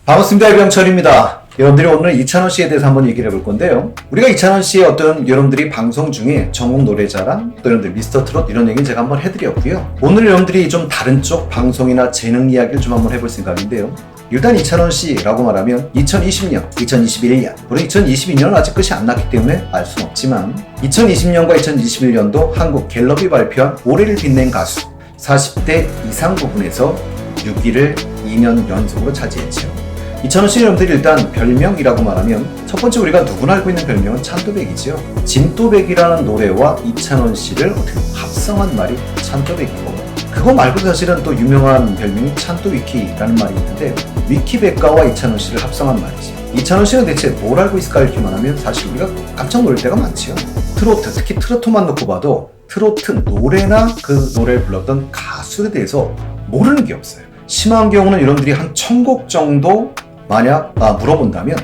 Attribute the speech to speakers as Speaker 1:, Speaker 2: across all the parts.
Speaker 1: 반갑습니다. 이병철입니다. 여러분들이 오늘 이찬원 씨에 대해서 한번 얘기를 해볼 건데요. 우리가 이찬원 씨의 어떤 여러분들이 방송 중에 전국 노래자랑 또 여러분들 미스터 트롯 이런 얘기는 제가 한번 해드렸고요. 오늘 여러분들이 좀 다른 쪽 방송이나 재능 이야기를 좀 한번 해볼 생각인데요. 일단 이찬원 씨라고 말하면 2020년, 2021년, 물론 2022년은 아직 끝이 안 났기 때문에 알 수는 없지만 2020년과 2021년도 한국 갤럽이 발표한 올해를 빛낸 가수 40대 이상 부분에서 6위를 2년 연속으로 차지했죠. 이찬원 씨 여러분들이 일단 별명이라고 말하면 첫 번째 우리가 누구나 알고 있는 별명은 찬또백이죠. 진또백이라는 노래와 이찬원 씨를 어떻게 합성한 말이 찬또백이고, 그거 말고도 사실은 또 유명한 별명이 찬또위키라는 말이 있는데, 위키백과와 이찬원 씨를 합성한 말이죠. 이찬원 씨는 대체 뭘 알고 있을까 이렇게만 하면 사실 우리가 깜짝 놀랄 때가 많지요. 트로트, 특히 트로트만 놓고 봐도 트로트 노래나 그 노래를 불렀던 가수에 대해서 모르는 게 없어요. 심한 경우는 여러분들이 한 1000곡 정도 만약 물어본다면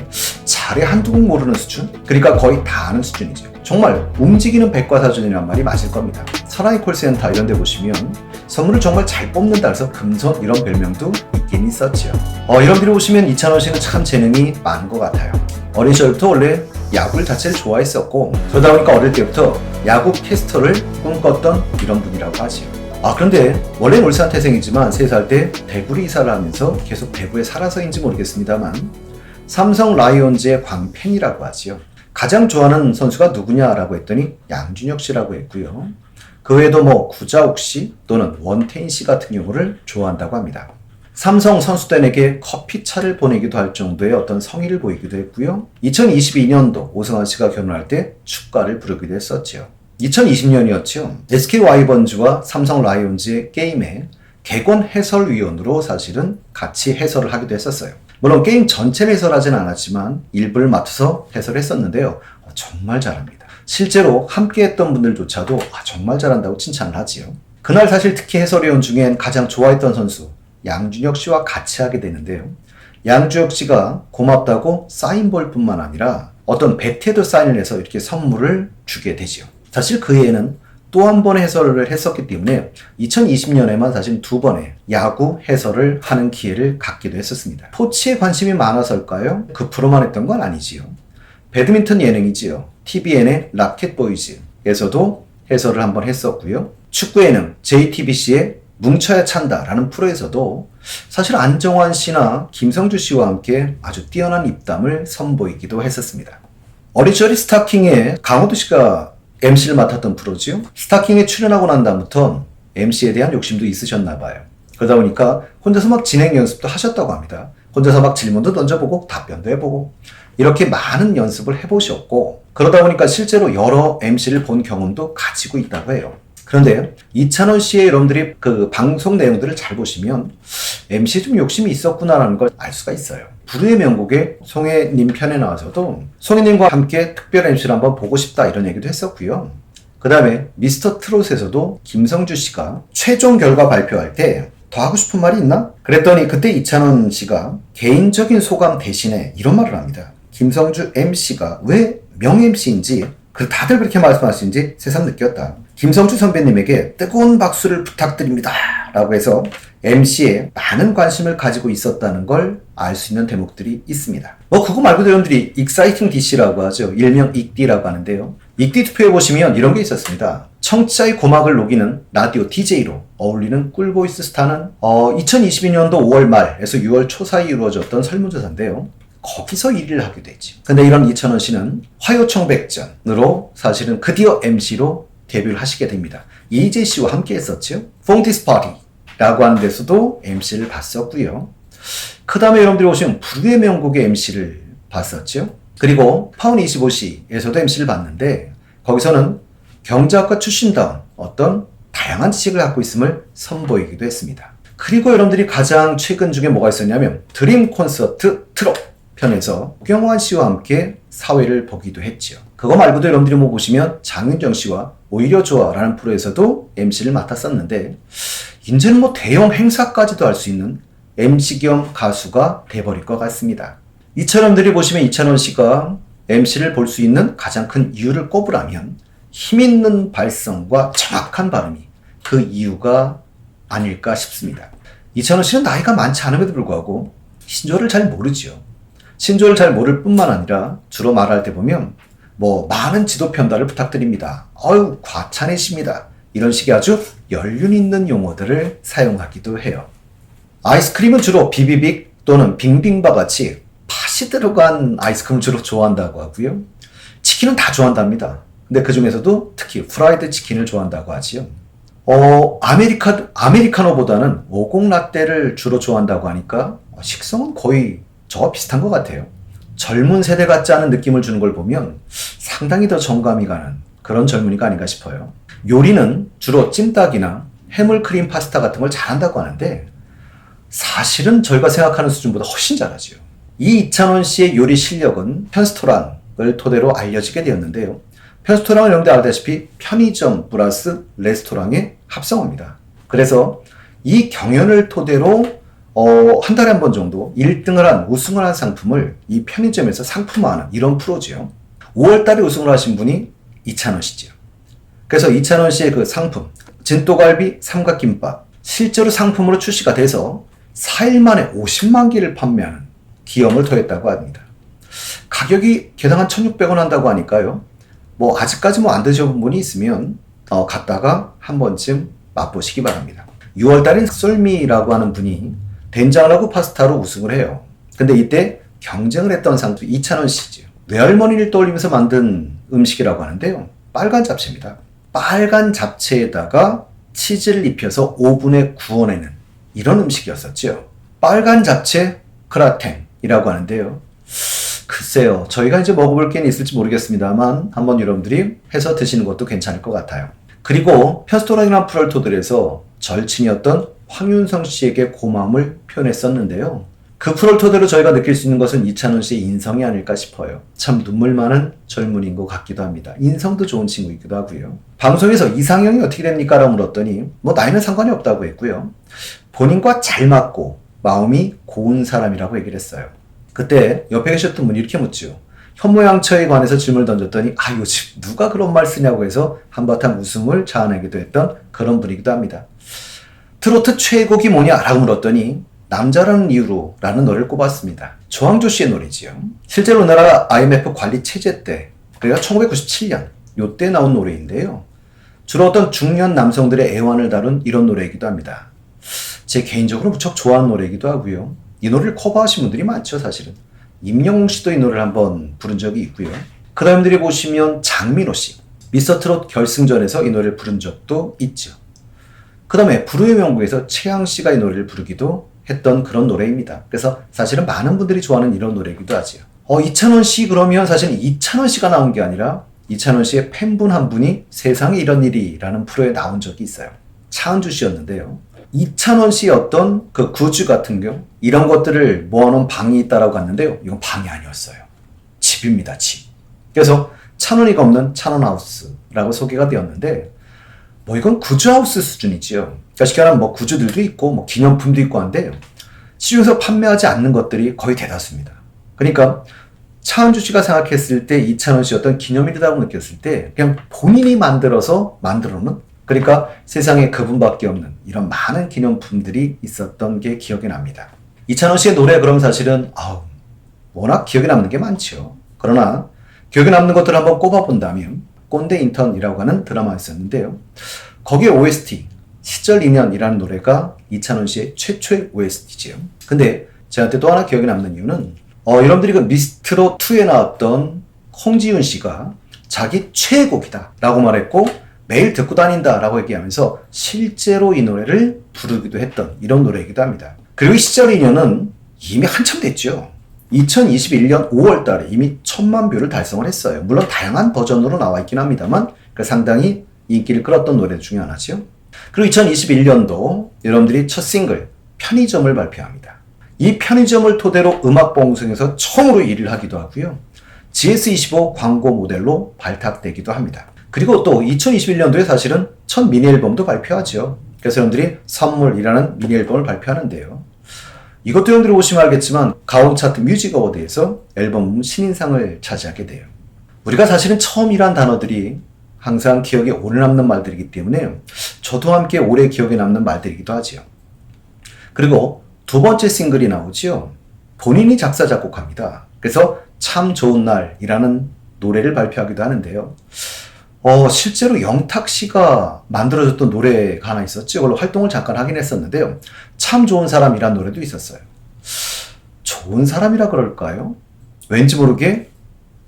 Speaker 1: 잘해 한두 곡 모르는 수준? 그러니까 거의 다 아는 수준이죠. 정말 움직이는 백과사전이라는 말이 맞을 겁니다. 사랑의 콜센터 이런 데 보시면 선물을 정말 잘 뽑는다 해서 금손 이런 별명도 있긴 있었죠. 여러분들이 보시면 이찬원 씨는 참 재능이 많은 것 같아요. 어린 시절부터 원래 야구를 자체를 좋아했었고, 그러다 보니까 어릴 때부터 야구 캐스터를 꿈꿨던 이런 분이라고 하죠. 그런데 원래 울산 태생이지만 3살 때 대구로 이사를 하면서 계속 대구에 살아서인지 모르겠습니다만 삼성 라이온즈의 광팬이라고 하지요. 가장 좋아하는 선수가 누구냐라고 했더니 양준혁 씨라고 했고요. 그 외에도 구자욱 씨 또는 원태인 씨 같은 경우를 좋아한다고 합니다. 삼성 선수단에게 커피차를 보내기도 할 정도의 어떤 성의를 보이기도 했고요. 2022년도 오승환 씨가 결혼할 때 축가를 부르기도 했었죠. 2020년이었죠. SK 와이번즈와 삼성 라이온즈의 게임에 객원 해설위원으로 사실은 같이 해설을 하기도 했었어요. 물론 게임 전체를 해설하진 않았지만 일부를 맡아서 해설했었는데요. 정말 잘합니다. 실제로 함께했던 분들조차도 정말 잘한다고 칭찬을 하지요. 그날 사실 특히 해설위원 중엔 가장 좋아했던 선수 양준혁 씨와 같이 하게 되는데요. 양준혁 씨가 고맙다고 사인볼 뿐만 아니라 어떤 배트에도 사인을 해서 이렇게 선물을 주게 되지요. 사실 그 해에는 또 한 번 해설을 했었기 때문에 2020년에만 사실 2번의 야구 해설을 하는 기회를 갖기도 했었습니다. 스포츠에 관심이 많아서일까요? 그 프로만 했던 건 아니지요. 배드민턴 예능이지요. TVN의 라켓보이즈에서도 해설을 한번 했었고요. 축구 예능 JTBC의 뭉쳐야 찬다라는 프로에서도 사실 안정환 씨나 김성주 씨와 함께 아주 뛰어난 입담을 선보이기도 했었습니다. 어린 시절이 스타킹에 강호도 씨가 MC를 맡았던 프로지요. 스타킹에 출연하고 난 다음부터 MC에 대한 욕심도 있으셨나 봐요. 그러다 보니까 혼자서 막 진행 연습도 하셨다고 합니다. 혼자서 막 질문도 던져보고 답변도 해보고 이렇게 많은 연습을 해보셨고, 그러다 보니까 실제로 여러 MC를 본 경험도 가지고 있다고 해요. 그런데 이찬원 씨의 여러분들이 그 방송 내용들을 잘 보시면 MC에 좀 욕심이 있었구나라는 걸 알 수가 있어요. 불후의 명곡의 송혜님 편에 나와서도 송혜님과 함께 특별 MC를 한번 보고 싶다 이런 얘기도 했었고요. 그 다음에 미스터 트롯에서도 김성주 씨가 최종 결과 발표할 때 더 하고 싶은 말이 있나? 그랬더니 그때 이찬원 씨가 개인적인 소감 대신에 이런 말을 합니다. 김성주 MC가 왜 명 MC인지, 다들 그렇게 말씀하시는지 새삼 느꼈다. 김성주 선배님에게 뜨거운 박수를 부탁드립니다 라고 해서 MC에 많은 관심을 가지고 있었다는 걸 알 수 있는 대목들이 있습니다. 그거 말고도 여러분들이 익사이팅 DC라고 하죠. 일명 익디라고 하는데요. 익디 투표에 보시면 이런 게 있었습니다. 청취자의 고막을 녹이는 라디오 DJ로 어울리는 꿀보이스 스타는 2022년도 5월 말에서 6월 초 사이 이루어졌던 설문조사인데요. 거기서 1위를 하게 되지. 근데 이런 이찬원 씨는 화요청백전으로 사실은 드디어 MC로 데뷔를 하시게 됩니다. 이재 씨와 함께 했었죠. 퐁디스 파티라고 하는 데서도 MC를 봤었고요. 그 다음에 여러분들이 보시면 불후의 명곡의 MC를 봤었죠. 그리고 파운25C에서도 MC를 봤는데 거기서는 경제학과 출신다운 어떤 다양한 지식을 갖고 있음을 선보이기도 했습니다. 그리고 여러분들이 가장 최근 중에 뭐가 있었냐면 드림 콘서트 트롯 편에서 오경환 씨와 함께 사회를 보기도 했죠. 그거 말고도 여러분들이 보시면 장윤정 씨와 오히려 좋아라는 프로에서도 MC를 맡았었는데, 이제는 대형 행사까지도 할 수 있는 MC 겸 가수가 돼버릴 것 같습니다. 이처럼들이 보시면 이찬원 씨가 MC를 볼 수 있는 가장 큰 이유를 꼽으라면 힘있는 발성과 정확한 발음이 그 이유가 아닐까 싶습니다. 이찬원 씨는 나이가 많지 않음에도 불구하고 신조어를 잘 모르지요. 신조어를 잘 모를 뿐만 아니라 주로 말할 때 보면 많은 지도 편달을 부탁드립니다. 과찬이십니다. 이런 식의 아주 연륜 있는 용어들을 사용하기도 해요. 아이스크림은 주로 비비빅 또는 빙빙바 같이 팥이 들어간 아이스크림을 주로 좋아한다고 하고요. 치킨은 다 좋아한답니다. 근데 그 중에서도 특히 프라이드 치킨을 좋아한다고 하지요. 아메리카노보다는 오곡 라떼를 주로 좋아한다고 하니까 식성은 거의 저와 비슷한 것 같아요. 젊은 세대 같지 않은 느낌을 주는 걸 보면 상당히 더 정감이 가는 그런 젊은이가 아닌가 싶어요. 요리는 주로 찜닭이나 해물크림 파스타 같은 걸 잘한다고 하는데 사실은 저희가 생각하는 수준보다 훨씬 잘하지요. 이 이찬원 씨의 요리 실력은 편스토랑을 토대로 알려지게 되었는데요. 편스토랑은 여러분들 알다시피 편의점 플러스 레스토랑의 합성어입니다. 그래서 이 경연을 토대로 한 달에 한 번 정도 1등을 한 우승을 한 상품을 이 편의점에서 상품화하는 이런 프로지요. 5월달에 우승을 하신 분이 이찬원 씨지요. 그래서 이찬원 씨의 그 상품 진또갈비 삼각김밥 실제로 상품으로 출시가 돼서 4일 만에 50만 개를 판매하는 기염을 토했다고 합니다. 가격이 개당 한 1,600원 한다고 하니까요. 아직까지 안 드셔본 분이 있으면 갔다가 한 번쯤 맛보시기 바랍니다. 6월달엔 썰미라고 하는 분이 된장하고 파스타로 우승을 해요. 근데 이때 경쟁을 했던 상도 이찬원 씨죠. 외할머니를 떠올리면서 만든 음식이라고 하는데요. 빨간 잡채입니다. 빨간 잡채에다가 치즈를 입혀서 오븐에 구워내는 이런 음식이었었죠. 빨간 잡채 그라탱이라고 하는데요. 글쎄요. 저희가 이제 먹어볼 게 있을지 모르겠습니다만 한번 여러분들이 해서 드시는 것도 괜찮을 것 같아요. 그리고 편스토랑이라는 프로를 토대로 해서 절친이었던 황윤성 씨에게 고마움을 표현했었는데요. 그 프로를 토대로 저희가 느낄 수 있는 것은 이찬원 씨의 인성이 아닐까 싶어요. 참 눈물 많은 젊은이인 것 같기도 합니다. 인성도 좋은 친구이기도 하고요. 방송에서 이상형이 어떻게 됩니까? 라고 물었더니 나이는 상관이 없다고 했고요. 본인과 잘 맞고 마음이 고운 사람이라고 얘기를 했어요. 그때 옆에 계셨던 분이 이렇게 묻죠. 현모양처에 관해서 질문을 던졌더니 요즘 누가 그런 말 쓰냐고 해서 한바탕 웃음을 자아내기도 했던 그런 분이기도 합니다. 트로트 최애곡이 뭐냐라고 물었더니 남자라는 이유로 라는 노래를 꼽았습니다. 조항조 씨의 노래지요. 실제로 우리나라 IMF 관리 체제 때 그래가 1997년 요때 나온 노래인데요. 주로 어떤 중년 남성들의 애환을 다룬 이런 노래이기도 합니다. 제 개인적으로 무척 좋아하는 노래이기도 하고요. 이 노래를 커버하신 분들이 많죠, 사실은. 임영웅 씨도 이 노래를 한번 부른 적이 있고요. 그 다음들이 보시면 장민호 씨, 미스터트롯 결승전에서 이 노래를 부른 적도 있죠. 그 다음에 불후의 명곡에서 최양 씨가 이 노래를 부르기도 했던 그런 노래입니다. 그래서 사실은 많은 분들이 좋아하는 이런 노래이기도 하지요. 이찬원 씨 그러면 사실은 이찬원 씨가 나온 게 아니라 이찬원 씨의 팬분 한 분이 세상에 이런 일이라는 프로에 나온 적이 있어요. 차은주 씨였는데요. 이찬원 씨의 어떤 그 굿즈 같은 경우 이런 것들을 모아놓은 방이 있다라고 갔는데요. 이건 방이 아니었어요. 집입니다, 집. 그래서 찬원이가 없는 찬원하우스라고 소개가 되었는데 이건 굿즈하우스 수준이지요. 그러니까 쉽게 말하면 굿즈들도 있고 기념품도 있고 한데 시중에서 판매하지 않는 것들이 거의 대다수입니다. 그러니까 차은주 씨가 생각했을 때 이찬원 씨 어떤 기념일이라고 느꼈을 때 그냥 본인이 만들어서 만들어놓은 그러니까 세상에 그분밖에 없는 이런 많은 기념품들이 있었던 게 기억이 납니다. 이찬원 씨의 노래 그럼 사실은 워낙 기억에 남는 게 많죠. 그러나 기억에 남는 것들을 한번 꼽아본다면 꼰대 인턴이라고 하는 드라마가 있었는데요. 거기에 OST 시절 인연이라는 노래가 이찬원 씨의 최초의 OST지요. 근데 저한테 또 하나 기억에 남는 이유는 여러분들이 그 미스트롯 2에 나왔던 홍지윤 씨가 자기 최애곡이다 라고 말했고 매일 듣고 다닌다 라고 얘기하면서 실제로 이 노래를 부르기도 했던 이런 노래이기도 합니다. 그리고 이 시절 인연은 이미 한참 됐죠. 2021년 5월 달에 이미 1,000만 뷰를 달성을 했어요. 물론 다양한 버전으로 나와 있긴 합니다만 상당히 인기를 끌었던 노래 중에 하나죠. 그리고 2021년도 여러분들이 첫 싱글 편의점을 발표합니다. 이 편의점을 토대로 음악 방송에서 처음으로 1위를 하기도 하고요. GS25 광고 모델로 발탁되기도 합니다. 그리고 또 2021년도에 사실은 첫 미니 앨범도 발표하죠. 그래서 여러분들이 선물이라는 미니 앨범을 발표하는데요. 이것도 여러분들이 보시면 알겠지만 가온 차트 뮤직 어워드에서 앨범 신인상을 차지하게 돼요. 우리가 사실은 처음이란 단어들이 항상 기억에 오래 남는 말들이기 때문에 저도 함께 오래 기억에 남는 말들이기도 하지요. 그리고 두 번째 싱글이 나오지요. 본인이 작사 작곡합니다. 그래서 참 좋은 날이라는 노래를 발표하기도 하는데요. 실제로 영탁 씨가 만들어줬던 노래가 하나 있었죠. 이걸로 활동을 잠깐 하긴 했었는데요. 참 좋은 사람이라는 노래도 있었어요. 좋은 사람이라 그럴까요? 왠지 모르게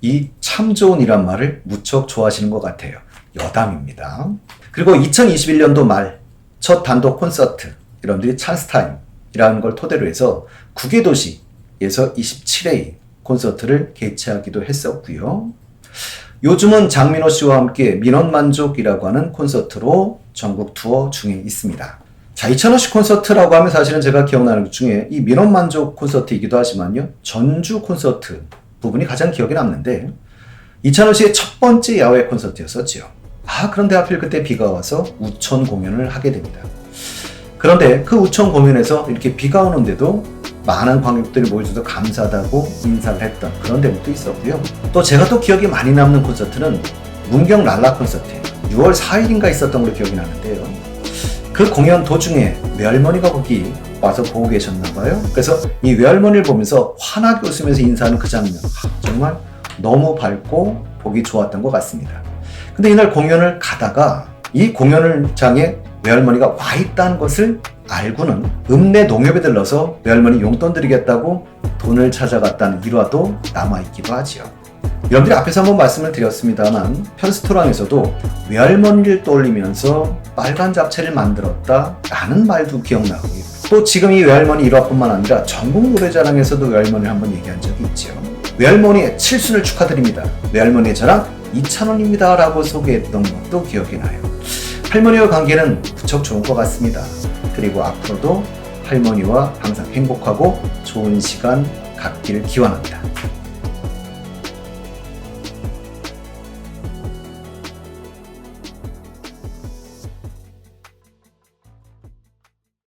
Speaker 1: 이 참 좋은이란 말을 무척 좋아하시는 것 같아요. 여담입니다. 그리고 2021년도 말 첫 단독 콘서트, 여러분들이 찬스타임이라는 걸 토대로 해서 9개 도시에서 27회 콘서트를 개최하기도 했었고요. 요즘은 장민호 씨와 함께 민원만족이라고 하는 콘서트로 전국 투어 중에 있습니다. 자, 이찬원 씨 콘서트라고 하면 사실은 제가 기억나는 것 중에 이 민원만족 콘서트이기도 하지만요, 전주 콘서트 부분이 가장 기억에 남는데, 이찬원 씨의 첫 번째 야외 콘서트였었죠. 그런데 하필 그때 비가 와서 우천 공연을 하게 됩니다. 그런데 그 우천 공연에서 이렇게 비가 오는데도 많은 관객들이 모여줘서 감사하다고 인사를 했던 그런 대목도 있었고요. 또 제가 또 기억에 많이 남는 콘서트는 문경 랄라 콘서트예요. 6월 4일인가 있었던 걸로 기억이 나는데요. 그 공연 도중에 외할머니가 거기 와서 보고 계셨나 봐요. 그래서 이 외할머니를 보면서 환하게 웃으면서 인사하는 그 장면, 정말 너무 밝고 보기 좋았던 것 같습니다. 근데 이날 공연을 가다가 이 공연장에 외할머니가 와 있다는 것을 알고는 읍내 농협에 들러서 외할머니 용돈 드리겠다고 돈을 찾아갔다는 일화도 남아있기도 하지요. 여러분들이 앞에서 한번 말씀을 드렸습니다만 편스토랑에서도 외할머니를 떠올리면서 빨간 잡채를 만들었다 라는 말도 기억나고요. 또 지금 이 외할머니 일화뿐만 아니라 전국 노래자랑에서도 외할머니를 한번 얘기한 적이 있죠. 외할머니의 칠순을 축하드립니다. 외할머니의 자랑 이찬원입니다 라고 소개했던 것도 기억이 나요. 할머니와 관계는 무척 좋은 것 같습니다. 그리고 앞으로도 할머니와 항상 행복하고 좋은 시간 갖기를 기원합니다.